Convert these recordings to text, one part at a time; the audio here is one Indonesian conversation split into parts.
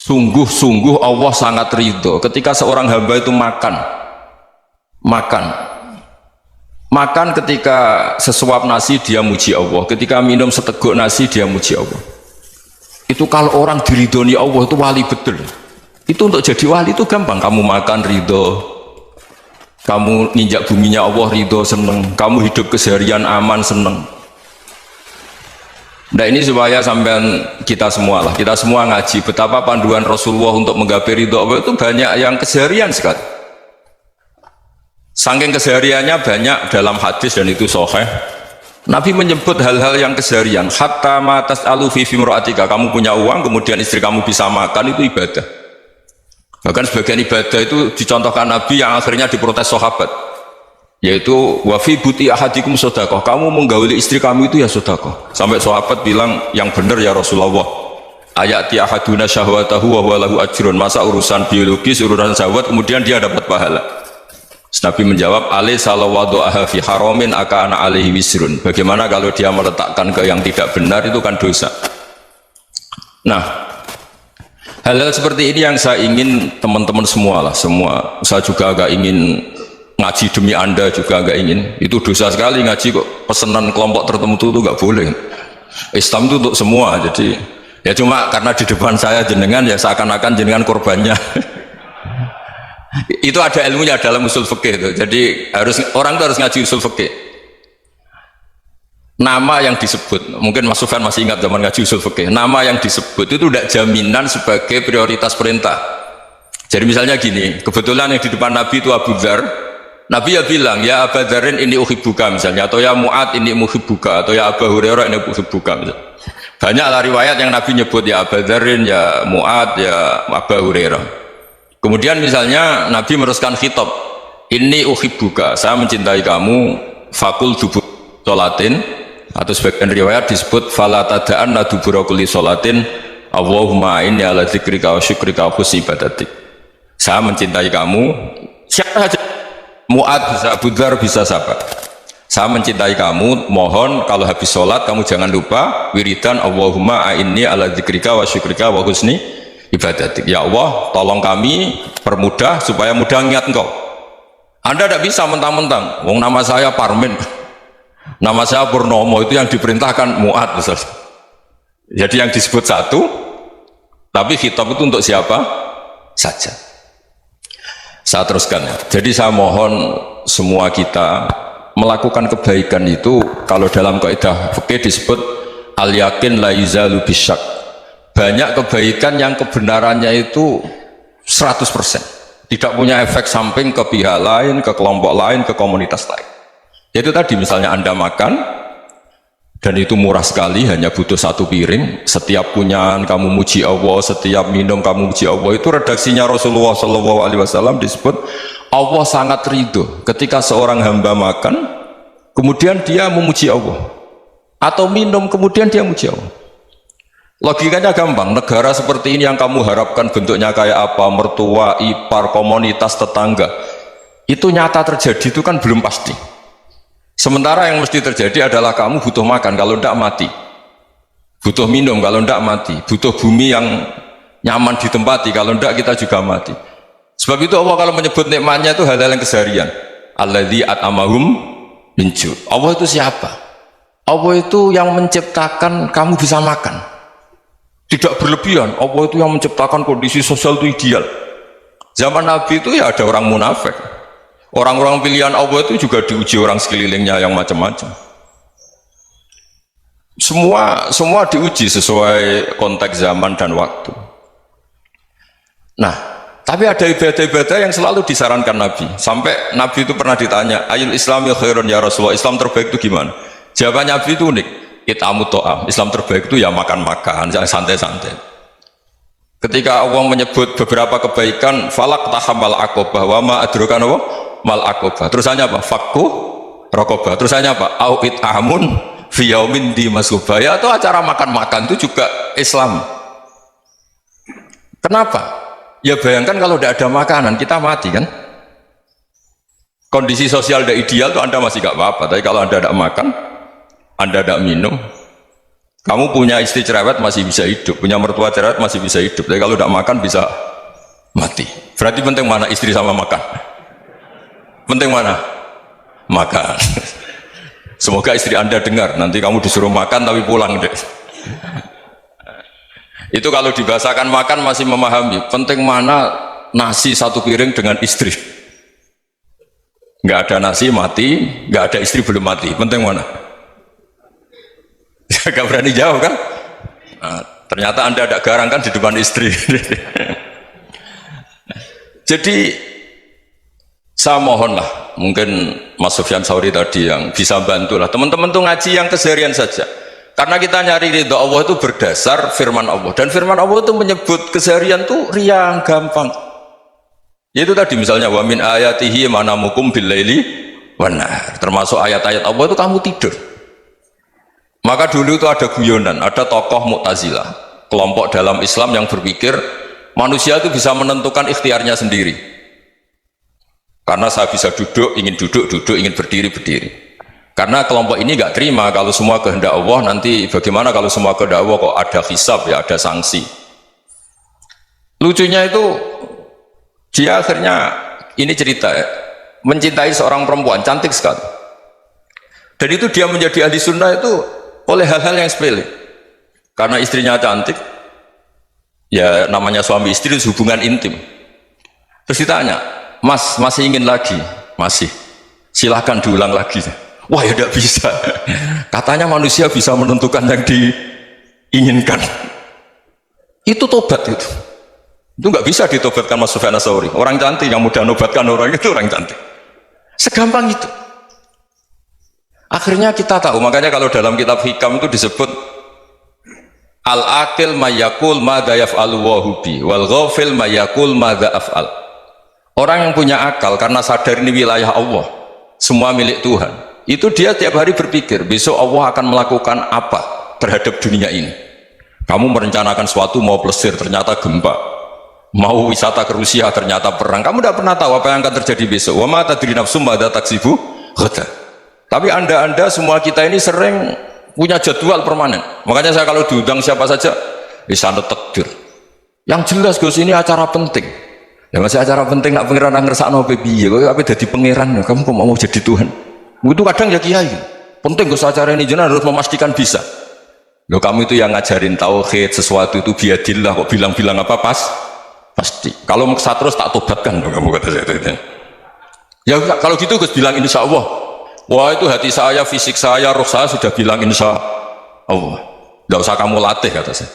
Sungguh-sungguh Allah sangat ridho ketika seorang hamba itu makan ketika sesuap nasi dia muji Allah, ketika minum seteguk nasi dia muji Allah. Itu kalau orang diridhoni Allah itu wali betul. Itu untuk jadi wali itu gampang, kamu makan ridho, kamu ninjak buminya Allah ridho seneng, kamu hidup keseharian aman seneng. Nah ini supaya sampean kita semua ngaji betapa panduan Rasulullah untuk menggapai ridho Allah itu banyak yang keseharian sekali. Saking kesehariannya banyak dalam hadis dan itu sahih. Nabi menyebut hal-hal yang keseharian. Hatta ma tas'alu fi imra'atika, kamu punya uang kemudian istri kamu bisa makan, itu ibadah. Bahkan sebagian ibadah itu dicontohkan Nabi yang akhirnya diprotes sahabat, yaitu wa fi buti ahadikum sedekah, kamu menggauli istri kamu itu ya sedekah. Sampai sahabat bilang yang benar ya Rasulullah, ayati ahaduna syahwatahu wa huwa lahu ajrun, masa urusan biologis urusan syahwat kemudian dia dapat pahala. Nabi menjawab, alai salawadu'aha fi haramin akana alaihi wisrun, bagaimana kalau dia meletakkan ke yang tidak benar, itu kan dosa. Nah hal-hal seperti ini yang saya ingin teman-teman semua, saya juga agak ingin ngaji demi Anda juga agak ingin. Itu dosa sekali ngaji kok pesanan kelompok tertentu itu nggak boleh. Islam itu untuk semua. Jadi ya cuma karena di depan saya jenengan ya seakan-akan jenengan korbannya. Itu ada ilmunya dalam usul fikih itu. Jadi orang itu harus ngaji usul fikih. Nama yang disebut, mungkin Mas Sufyan masih ingat zaman ngaji usul fikih. Nama yang disebut itu tidak jaminan sebagai prioritas perintah. Jadi misalnya gini, kebetulan yang di depan Nabi itu Abu Dzar. Nabi ya bilang, ya Abu Dzarin ini uhibbuka misalnya, atau ya Mu'ad ini uhibbuka, atau ya Abu Hurairah ini uhibbuka misalnya. Banyaklah riwayat yang Nabi nyebut ya Abu Dzarin, ya Mu'ad, ya Abu Hurairah. Kemudian misalnya Nabi meneruskan khitab, ini uhibbuka, saya mencintai kamu, fakul dubur sholatin, atau sebagian riwayat disebut fala tada'anna dubura kulli sholatin Allahumma inni ala dzikrika wa syukrika wa husni ibadatik. Saya mencintai kamu, siapa saja, Mu'ad bisa, Abu Dzar bisa sahabat. Saya mencintai kamu, mohon kalau habis sholat kamu jangan lupa wiridan Allahumma a'inni ala dzikrika wa syukrika wa husni ibadatik. Ya Allah, tolong kami permudah supaya mudah ingat engkau. Anda tidak bisa mentang-mentang, wong nama saya Parmin, nama saya Purnomo, itu yang diperintahkan Mu'ad misalnya. Jadi yang disebut satu, tapi khitab itu untuk siapa saja. Saya teruskan ya. Jadi saya mohon semua kita melakukan kebaikan itu, kalau dalam kaidah fikih disebut al yakin la yuzalu bisyak. Banyak kebaikan yang kebenarannya itu 100%, tidak punya efek samping ke pihak lain, ke kelompok lain, ke komunitas lain. Yaitu tadi misalnya Anda makan dan itu murah sekali, hanya butuh satu piring, setiap punyaan kamu muji Allah, setiap minum kamu muji Allah. Itu redaksinya Rasulullah SAW disebut Allah sangat ridho ketika seorang hamba makan kemudian dia memuji Allah, atau minum kemudian dia muji Allah. Logikanya gampang, negara seperti ini yang kamu harapkan bentuknya kayak apa, mertua, ipar, komunitas, tetangga, itu nyata terjadi itu kan belum pasti. Sementara yang mesti terjadi adalah kamu butuh makan, kalau tidak mati, butuh minum, kalau tidak mati, butuh bumi yang nyaman ditempati, kalau tidak kita juga mati. Sebab itu Allah kalau menyebut nikmatnya itu hal-hal yang keseharian. Alladzi at'amahum min ju'. Allah itu siapa? Allah itu yang menciptakan kamu bisa makan, tidak berlebihan. Allah itu yang menciptakan kondisi sosial itu ideal. Zaman Nabi itu ya ada orang munafik, orang-orang pilihan Allah itu juga diuji orang sekelilingnya yang macam-macam. Semua diuji sesuai konteks zaman dan waktu. Nah, tapi ada ibadah-ibadah yang selalu disarankan Nabi. Sampai Nabi itu pernah ditanya, ayul islami khairun ya Rasulullah, Islam terbaik itu gimana? Jawaban Nabi itu unik, itamu to'am, Islam terbaik itu ya makan-makan, jangan santai-santai. Ketika Allah menyebut beberapa kebaikan, falak tahamal akobah, wa ma adrokan apa? Mal akobah. Terusannya apa? Fakku rokobah. Terusannya apa? Au it'amun fi yaumin di masubah. Ya, atau acara makan-makan itu juga Islam. Kenapa? Ya bayangkan kalau tidak ada makanan, kita mati kan? Kondisi sosial tidak ideal itu Anda masih gak apa-apa, tapi kalau Anda tidak makan, Anda tidak minum, Kamu punya istri cerewet masih bisa hidup, punya mertua cerewet masih bisa hidup. Tapi kalau tidak makan bisa mati. Berarti penting mana istri sama makan? Penting mana? Makan. Semoga istri Anda dengar. Nanti kamu disuruh makan tapi pulang deh. Itu kalau dibahasakan makan masih memahami. Penting mana nasi satu piring dengan istri. Nggak ada nasi mati, nggak ada istri belum mati. Penting mana? Gak berani jawab kan? Nah, ternyata Anda ada garang kan di depan istri. Jadi saya mohonlah, mungkin Mas Sufyan Sauri tadi yang bisa bantulah teman-teman tuh ngaji yang keseharian saja. Karena kita nyari ridho Allah itu berdasar firman Allah, dan firman Allah itu menyebut keseharian tuh riang gampang. Itu tadi misalnya wa min ayatihi manamukum billaili wan nahar. Termasuk ayat-ayat Allah itu kamu tidur. Maka dulu itu ada guyonan, ada tokoh Mu'tazilah, kelompok dalam Islam yang berpikir manusia itu bisa menentukan ikhtiarnya sendiri. Karena saya bisa duduk, ingin duduk, ingin berdiri, berdiri. Karena kelompok ini nggak terima kalau semua kehendak Allah, nanti bagaimana kalau semua kehendak Allah kok ada hisab ya, ada sanksi. Lucunya itu dia akhirnya, ini cerita ya, mencintai seorang perempuan cantik sekali. Dan itu dia menjadi ahli sunnah itu oleh hal-hal yang sepele. Karena istrinya cantik, ya namanya suami istri itu hubungan intim. Terus ditanya, Mas masih ingin lagi? Masih. Silahkan diulang lagi. Wah ya tidak bisa. Katanya manusia bisa menentukan yang diinginkan. Itu tobat itu. Itu nggak bisa ditobatkan Mas Sufyan Ats-Tsauri. Orang cantik yang mudah nobatkan orang itu orang cantik. Segampang itu. Akhirnya kita tahu, makanya kalau dalam kitab Hikam itu disebut al-aqil mayyakul madza yaf'alu wa hubi wal ghafil mayyakul madza af'al. Orang yang punya akal karena sadar ini wilayah Allah, semua milik Tuhan, itu dia tiap hari berpikir besok Allah akan melakukan apa terhadap dunia ini. Kamu merencanakan suatu, mau plesir ternyata gempa, mau wisata ke Rusia ternyata perang. Kamu tidak pernah tahu apa yang akan terjadi besok. Wa ma tadri nafsum madza taksibu ghadan. Tapi anda semua kita ini sering punya jadwal permanen. Makanya saya kalau diundang siapa saja bisa takdir. Yang jelas Gus ini acara penting. Ya masih acara penting nak pangeran ngersakno piye? Kowe ape dadi pangeran, kamu kok mau jadi Tuhan? Itu kadang ya kiai. Penting Gus acara ini jenengan harus memastikan bisa. Loh kamu itu yang ngajarin tauhid, sesuatu itu biadillah kok bilang-bilang apa pasti. Kalau mau terus tak tobatkan kamu kata saya. Ya kalau gitu Gus bilang insya Allah. Wah itu hati saya, fisik saya, roh saya sudah bilang insya Allah. Tidak usah kamu latih kata saya.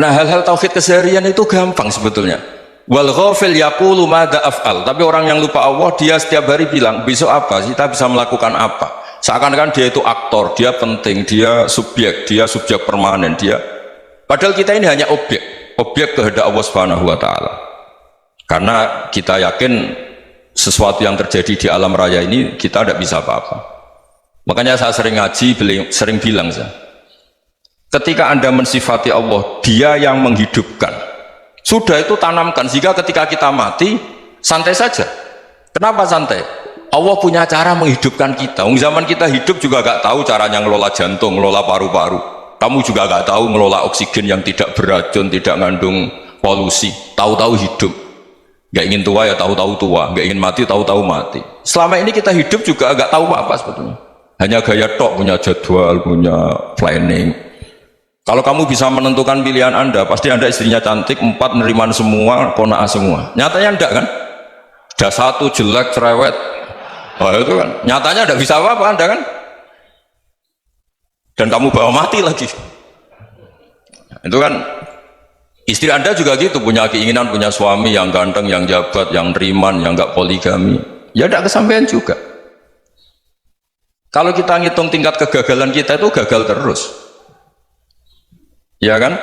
Nah hal-hal tauhid keseharian itu gampang sebetulnya. Wal ghafil yaqulu madza af'al. Tapi orang yang lupa Allah dia setiap hari bilang besok apa? Kita bisa melakukan apa? Seakan-akan dia itu aktor, dia penting, dia subjek permanen, dia. Padahal kita ini hanya objek kehendak Allah Subhanahu wa taala. Karena kita yakin sesuatu yang terjadi di alam raya ini kita tidak bisa apa-apa. Makanya saya sering ngaji, sering bilang saya, ketika Anda mensifati Allah, dia yang menghidupkan, sudah itu tanamkan, sehingga ketika kita mati santai saja. Kenapa santai? Allah punya cara menghidupkan kita. Zaman kita hidup juga gak tahu caranya ngelola jantung, ngelola paru-paru. Kamu juga gak tahu ngelola oksigen yang tidak beracun, tidak mengandung polusi. Tahu-tahu hidup. Gak ingin tua ya tahu-tahu tua, gak ingin mati tahu-tahu mati. Selama ini kita hidup juga gak tahu apa sebetulnya. Hanya gaya tok, punya jadwal, punya planning. Kalau kamu bisa menentukan pilihan Anda, pasti Anda istrinya cantik, 4 neriman semua, kona'ah semua. Nyatanya enggak kan? Ada 1 jelek, cerewet. Oh itu kan, nyatanya enggak bisa apa-apa Anda kan? Dan kamu bawa mati lagi. Itu kan, istri Anda juga gitu, punya keinginan, punya suami yang ganteng, yang jabat, yang neriman, yang enggak poligami. Ya enggak kesampaian juga. Kalau kita ngitung tingkat kegagalan kita itu gagal terus. Ya kan?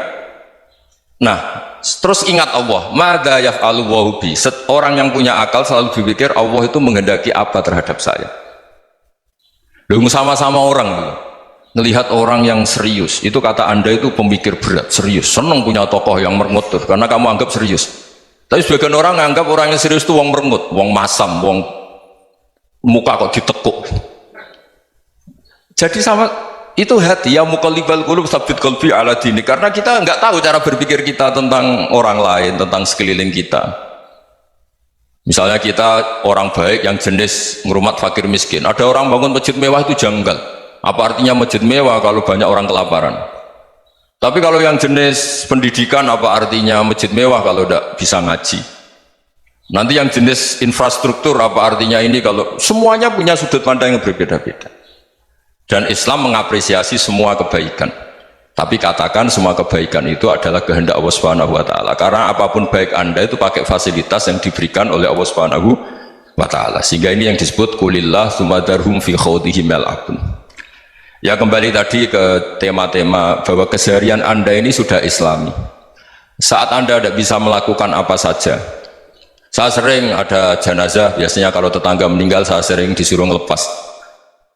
Nah, terus ingat Allah, madza yaf'alu wa bi. Orang yang punya akal selalu berpikir Allah itu menghendaki apa terhadap saya. Loh, sama-sama orang melihat orang yang serius, itu kata Anda itu pemikir berat, serius, senang punya tokoh yang merengut karena kamu anggap serius. Tapi sebagian orang anggap orang yang serius itu wong merengut, wong masam, wong muka kok ditekuk. Jadi sama itu hati, ya muqallibal qulub tsabbit qalbi ala dini, karena kita nggak tahu cara berpikir kita tentang orang lain, tentang sekeliling kita. Misalnya kita orang baik yang jenis ngrumat fakir miskin, ada orang bangun masjid mewah itu janggal. Apa artinya masjid mewah kalau banyak orang kelaparan? Tapi kalau yang jenis pendidikan, apa artinya masjid mewah kalau tidak bisa ngaji? Nanti yang jenis infrastruktur, apa artinya ini kalau semuanya punya sudut pandang yang berbeda-beda. Dan Islam mengapresiasi semua kebaikan. Tapi katakan semua kebaikan itu adalah kehendak Allah Subhanahu wa taala. Karena apapun baik Anda itu pakai fasilitas yang diberikan oleh Allah Subhanahu wa taala. Sehingga ini yang disebut qulillah tsumma darhum fi khawdihim yal'abun. Ya, kembali tadi ke tema-tema bahwa keseharian Anda ini sudah Islami. Saat Anda tidak bisa melakukan apa saja. Saya sering ada jenazah, biasanya kalau tetangga meninggal saya sering disuruh ngelepas.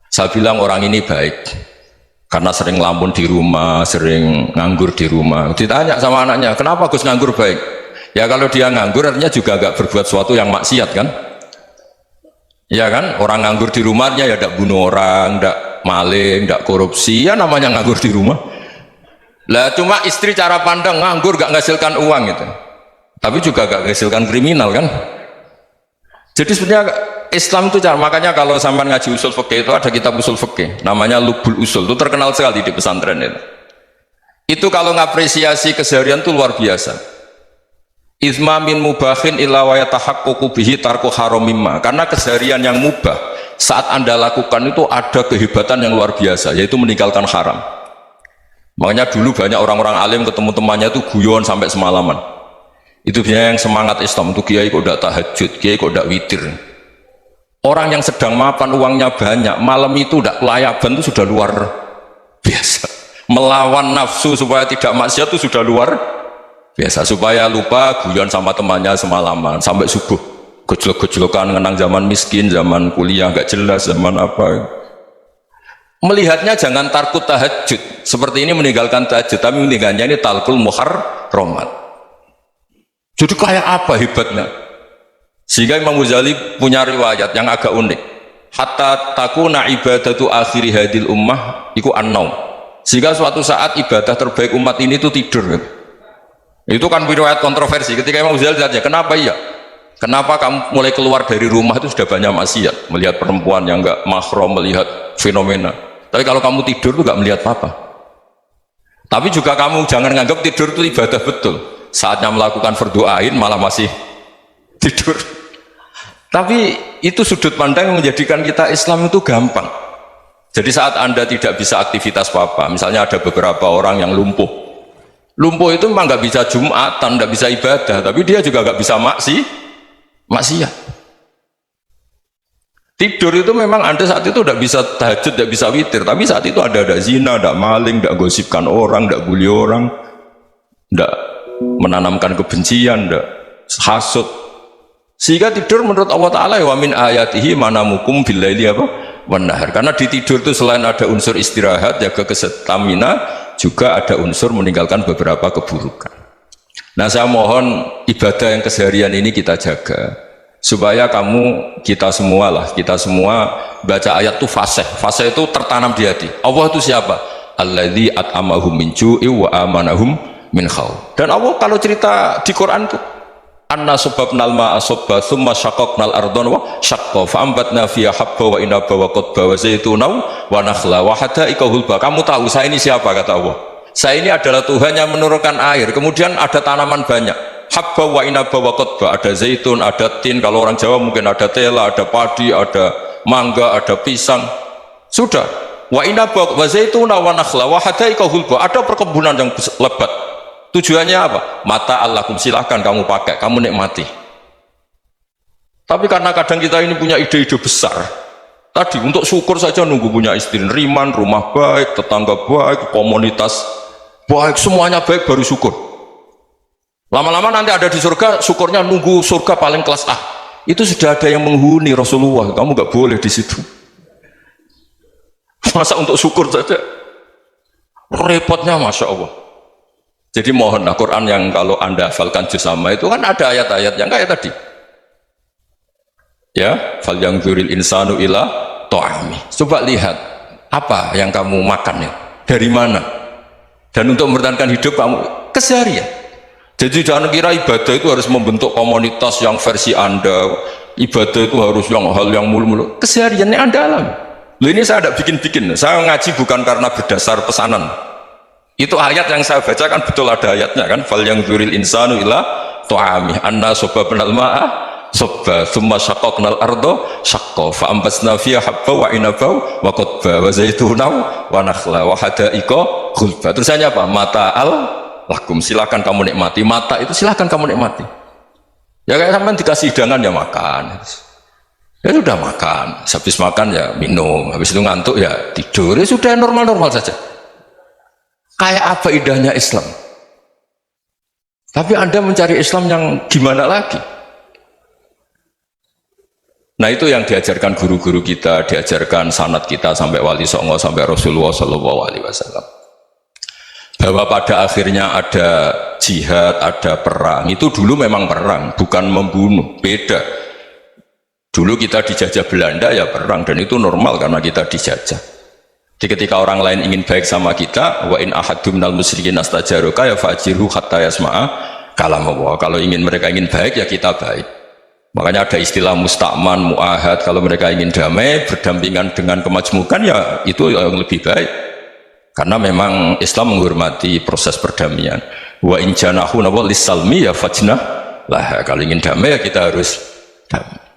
Saya bilang orang ini baik. Karena sering ngelamun di rumah, sering nganggur di rumah. Ditanya sama anaknya, kenapa Gus nganggur baik? Ya kalau dia nganggur artinya juga agak berbuat sesuatu yang maksiat kan? Ya kan? Orang nganggur di rumahnya ya tidak bunuh orang, tidak maling, tidak korupsi, ya namanya nganggur di rumah. Lah cuma istri cara pandang nganggur gak menghasilkan uang gitu. Tapi juga gak menghasilkan kriminal kan? Jadi sebenarnya Islam itu makanya kalau sampai ngaji usul fikih itu ada kitab usul fikih namanya Lubul Usul, itu terkenal sekali di pesantren itu. Itu kalau ngapresiasi keseharian itu luar biasa. Izma min mubahin illa wa yatahaqququ bihi tarku haramimma. Karena keseharian yang mubah saat Anda lakukan itu ada kehebatan yang luar biasa, yaitu meninggalkan haram. Makanya dulu banyak orang-orang alim ketemu temannya itu guyon sampai semalaman. Itu biasanya yang semangat Islam itu, kiai kok tidak tahajud, kiai kok tidak witir. Orang yang sedang mapan uangnya banyak, malam itu tidak kelayaban itu sudah luar biasa. Melawan nafsu supaya tidak maksiat itu sudah luar biasa. Supaya lupa guyon sama temannya semalaman sampai subuh. Gejlok-gejlokan mengenang zaman miskin, zaman kuliah gak jelas, zaman apa. Melihatnya jangan tarkut tahajud. Seperti ini meninggalkan tahajud, tapi meninggalnya ini talkul muharramat. Jadi kayak apa hebatnya? Sehingga Imam Ghazali punya riwayat yang agak unik. Hatta takuna ibadatu akhiri hadil ummah iku an-naum. Sehingga suatu saat ibadah terbaik umat ini itu tidur. Itu kan riwayat kontroversi. Ketika Imam Ghazali saja, kenapa iya? Kenapa kamu mulai keluar dari rumah itu sudah banyak maksiat, melihat perempuan yang enggak mahram, melihat fenomena. Tapi kalau kamu tidur itu enggak melihat apa. Tapi juga kamu jangan menganggap tidur itu ibadah betul. Saatnya melakukan fardu ain malah masih tidur. Tapi itu sudut pandang yang menjadikan kita Islam itu gampang. Jadi saat Anda tidak bisa aktivitas apa-apa, misalnya ada beberapa orang yang lumpuh. Lumpuh itu memang nggak bisa Jumatan, nggak bisa ibadah, tapi dia juga nggak bisa maksiat. Tidur itu memang Anda saat itu tidak bisa tahajud, tidak bisa witir, tapi saat itu ada zina, ada maling, tidak gosipkan orang, tidak bully orang, tidak menanamkan kebencian, tidak hasud. Sehingga tidur menurut Allah Ta'ala wa min ayatihi manamukum billaili apa? Wan-nahar. Karena di tidur itu selain ada unsur istirahat, jaga stamina, juga ada unsur meninggalkan beberapa keburukan. Nah saya mohon ibadah yang keseharian ini kita jaga. Supaya kita semua baca ayat itu fasih. Fasih itu tertanam di hati. Allah itu siapa? Alladzi at'amahum min ju'i wa amanahum min khawf. Dan Allah kalau cerita di Quran itu anna subabnal ma'a subba thumma syaqaqnal ardon wa syaqqa fa'ambatna fiha habba wa inaba wa qadba wa zaituna wa nakhla wa hadaika hulba. Kamu tahu saya ini siapa, kata Allah. Saya ini adalah Tuhan yang menurunkan air, kemudian ada tanaman banyak, habba wa inaba wa qadba, ada zaitun, ada tin, kalau orang Jawa mungkin ada tela, ada padi, ada mangga, ada pisang. Sudah. Wa inaba wa zaituna wa nakhla wa hadaika hulba, ada perkebunan yang lebat. Tujuannya apa? Mata Allahkum, silahkan kamu pakai, kamu nikmati. Tapi karena kadang kita ini punya ide-ide besar. Tadi untuk syukur saja nunggu punya istri riman, rumah baik, tetangga baik, komunitas baik, semuanya baik baru syukur. Lama-lama nanti ada di surga, syukurnya nunggu surga paling kelas A. Itu sudah ada yang menghuni Rasulullah, kamu nggak boleh di situ. Masa untuk syukur saja? Repotnya Masya Allah. Jadi mohonlah Quran yang kalau Anda hafalkan juz sama itu kan ada ayat-ayat yang kayak tadi. Ya, fal yanzuril insanu ila ta'ami. Coba lihat Apa yang kamu makan ya? Dari mana? Dan untuk mempertahankan hidup kamu keseharian. Jadi jangan kira ibadah itu harus membentuk komunitas yang versi Anda. Ibadah itu harus yang hal yang mulu-mulu. Kesehariannya Anda alami. Loh, ini saya tidak bikin-bikin. Saya ngaji bukan karena berdasar pesanan. Itu ayat yang saya baca kan betul ada ayatnya kan. Fal yang dzuril insanu ila tu'amih anna sobabnal ma'a sobba thumma syaqaqnal ardo syaqqa fa ambasna fiha habba wa inaba wa qadba wa zaituna wa nakhla wa hada'iqa ghulba. Terusannya apa? Mata'al lakum, silakan kamu nikmati. Mata itu silakan kamu nikmati. Ya kayak sampean dikasih hidangan ya makan. Ya sudah makan, habis makan ya minum, habis itu ngantuk ya tidur. Ya sudah normal-normal saja. Kayak apa indahnya Islam? Tapi Anda mencari Islam yang gimana lagi? Nah itu yang diajarkan guru-guru kita, diajarkan sanad kita sampai Wali Songo, sampai Rasulullah SAW. Bahwa pada akhirnya ada jihad, ada perang. Itu dulu memang perang, bukan membunuh, beda. Dulu kita dijajah Belanda ya perang, dan itu normal karena kita dijajah. Jadi ketika orang lain ingin baik sama kita, wa in ahadum minal musyrikin astajaruka ya fajirhu hatta yasma'a kalam Allah. Kalau mereka ingin baik ya kita baik. Makanya ada istilah musta'man, mu'ahad. Kalau mereka ingin damai, berdampingan dengan kemajmukan ya itu yang lebih baik. Karena memang Islam menghormati proses perdamaian. Wa in janahu lis-salmi ya fajnah lah. Kalau ingin damai ya kita harus damai.